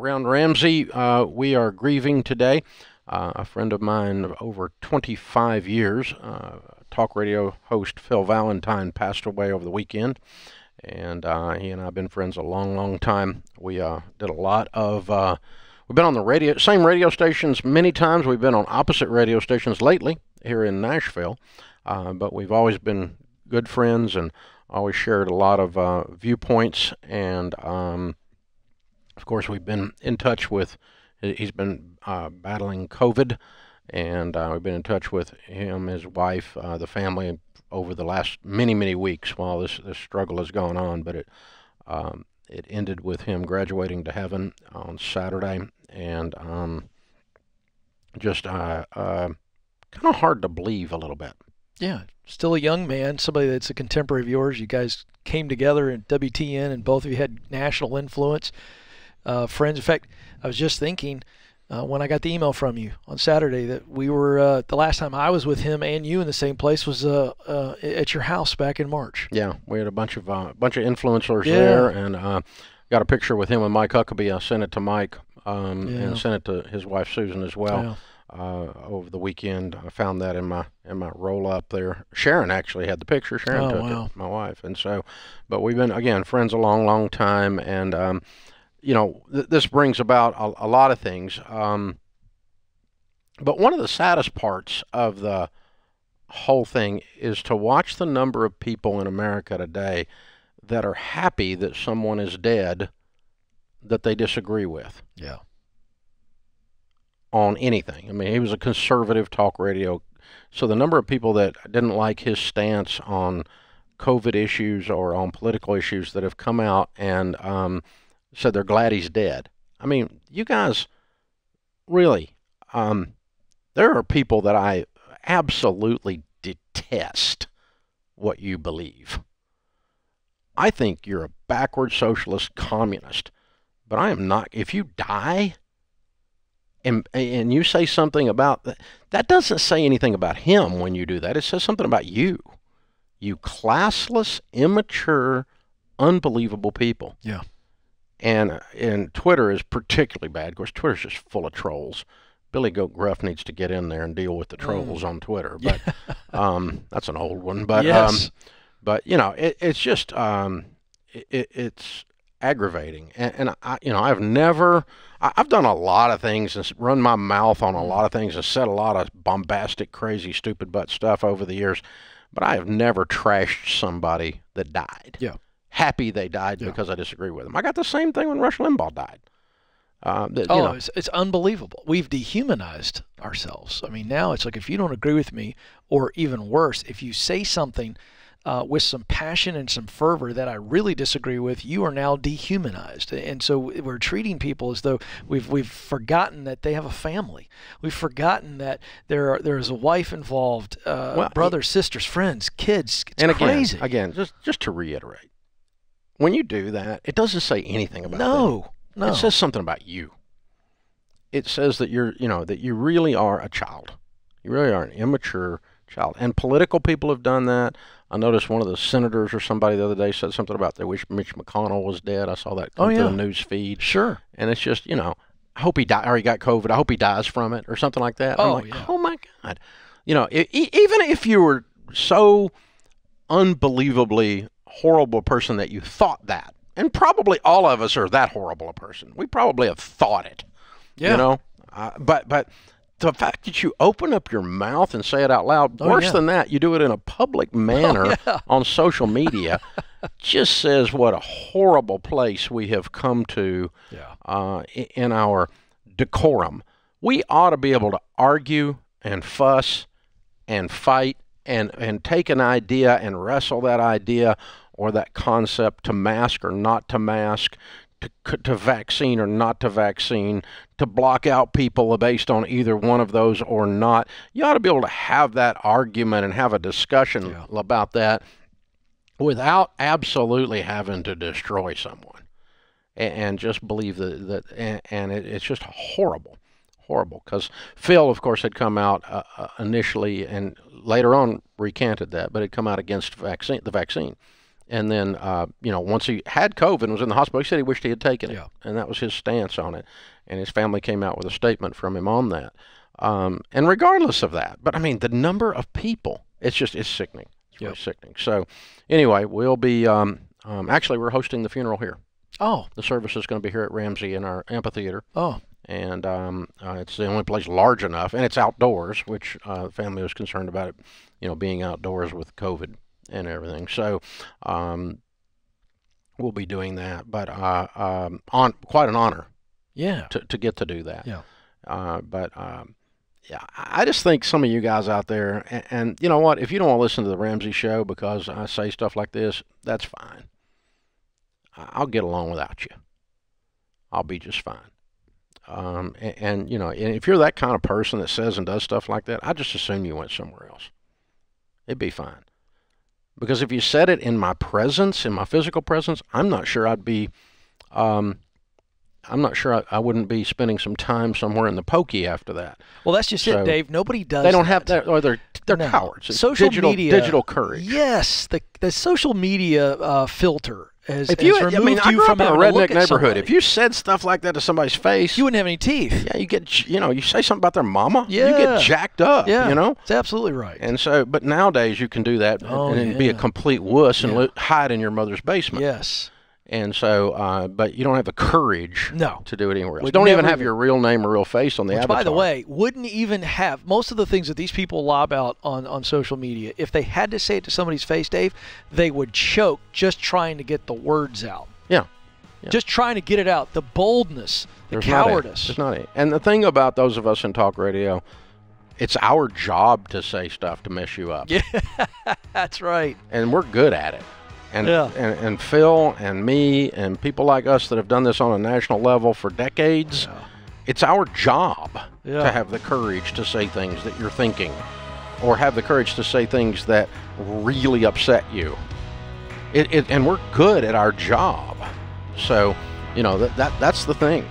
around Ramsey, we are grieving today. A friend of mine of over 25 years, talk radio host Phil Valentine, passed away over the weekend. And he and I have been friends a long, long time. We did a lot of, we've been on the same radio stations many times. We've been on opposite radio stations lately here in Nashville. But we've always been good friends and always shared a lot of viewpoints. And, of course, we've been in touch with, he's been battling COVID. And we've been in touch with him, his wife, the family over the last many, many weeks while this struggle has gone on. But it ended with him graduating to heaven on Saturday, and just kind of hard to believe a little bit. Yeah, still a young man, somebody that's a contemporary of yours. You guys came together in WTN, and both of you had national influence, friends. In fact, I was just thinking, when I got the email from you on Saturday that we were, the last time I was with him and you in the same place was at your house back in March. Yeah, we had a bunch of influencers there, and got a picture with him and Mike Huckabee. I sent it to Mike and sent it to his wife Susan as well over the weekend. I found that in my roll up there. Sharon actually had the picture. Sharon took it, my wife, and so. But we've been again friends a long, long time, and. You know, this brings about a lot of things. But one of the saddest parts of the whole thing is to watch the number of people in America today that are happy that someone is dead that they disagree with. Yeah. On anything. I mean, he was a conservative talk radio. So the number of people that didn't like his stance on COVID issues or on political issues that have come out and said they're glad he's dead. I mean, you guys, really, there are people that I absolutely detest what you believe. I think you're a backward socialist communist, but I am not. If you die and you say something about that, that doesn't say anything about him when you do that. It says something about you. You classless, immature, unbelievable people. Yeah. And Twitter is particularly bad. Of course, Twitter's just full of trolls. Billy Goat Gruff needs to get in there and deal with the trolls on Twitter. But that's an old one. But yes. But you know, it's just it's aggravating. And I've done a lot of things and run my mouth on a lot of things and said a lot of bombastic, crazy, stupid butt stuff over the years. But I have never trashed somebody that died. Yeah. Happy they died because I disagree with them. I got the same thing when Rush Limbaugh died. It's unbelievable. We've dehumanized ourselves. I mean, now it's like if you don't agree with me, or even worse, if you say something with some passion and some fervor that I really disagree with, you are now dehumanized. And so we're treating people as though we've forgotten that they have a family. We've forgotten that there is a wife involved, brothers, sisters, friends, kids. It's crazy. Again, just to reiterate. When you do that, it doesn't say anything about No. It says something about you. It says that that you really are a child. You really are an immature child. And political people have done that. I noticed one of the senators or somebody the other day said something about they wish Mitch McConnell was dead. I saw that come through the news feed. Sure. And it's just, I hope he died, or he got COVID. I hope he dies from it or something like that. I'm like, oh my God. Even if you were so unbelievably horrible person that you thought that, and probably all of us are that horrible a person. We probably have thought it, but the fact that you open up your mouth and say it out loud, worse than that, you do it in a public manner on social media, just says what a horrible place we have come to in our decorum. We ought to be able to argue and fuss and fight and take an idea and wrestle that idea or that concept to mask or not to mask, to vaccine or not to vaccine, to block out people based on either one of those or not. You ought to be able to have that argument and have a discussion about that without absolutely having to destroy someone and just believe that it's just horrible, because Phil, of course, had come out initially and later on recanted that, but had come out against the vaccine. And then, once he had COVID and was in the hospital, he said he wished he had taken it. And that was his stance on it. And his family came out with a statement from him on that. And regardless of that, but I mean, the number of people, it's sickening. It's really sickening. So anyway, we'll be, actually, we're hosting the funeral here. Oh. The service is going to be here at Ramsey in our amphitheater. Oh. And it's the only place large enough, and it's outdoors, which the family was concerned about it, being outdoors with COVID and everything. So we'll be doing that, but quite an honor. Yeah. To get to do that. Yeah. I just think some of you guys out there, and you know what, if you don't want to listen to the Ramsey Show because I say stuff like this, that's fine. I'll get along without you. I'll be just fine. And if you're that kind of person that says and does stuff like that, I just assume you went somewhere else. It'd be fine. Because if you said it in my presence, in my physical presence, I'm not sure I'd be, I'm not sure I wouldn't be spending some time somewhere in the pokey after that. Well, that's just it, Dave. Nobody does. They don't have that, or they're cowards. It's social media, digital courage. Yes, the social media filter has if you, removed I mean, I you grew from up in a having to look redneck at neighborhood. somebody. If you said stuff like that to somebody's face, you wouldn't have any teeth. Yeah, you get, you say something about their mama, yeah. you get jacked up. Yeah, it's absolutely right. And so, but nowadays you can do that and be a complete wuss and hide in your mother's basement. Yes. And so, but you don't have the courage to do it anywhere else. Don't even have your real name or real face on the avatar. By the way, wouldn't even have most of the things that these people lob out on social media. If they had to say it to somebody's face, Dave, they would choke just trying to get the words out. Yeah. Just trying to get it out. The boldness, the cowardice. There's not it. And the thing about those of us in talk radio, it's our job to say stuff to mess you up. Yeah, that's right. And we're good at it. And Phil and me and people like us that have done this on a national level for decades, it's our job to have the courage to say things that you're thinking, or have the courage to say things that really upset you. And we're good at our job. So, that's the thing.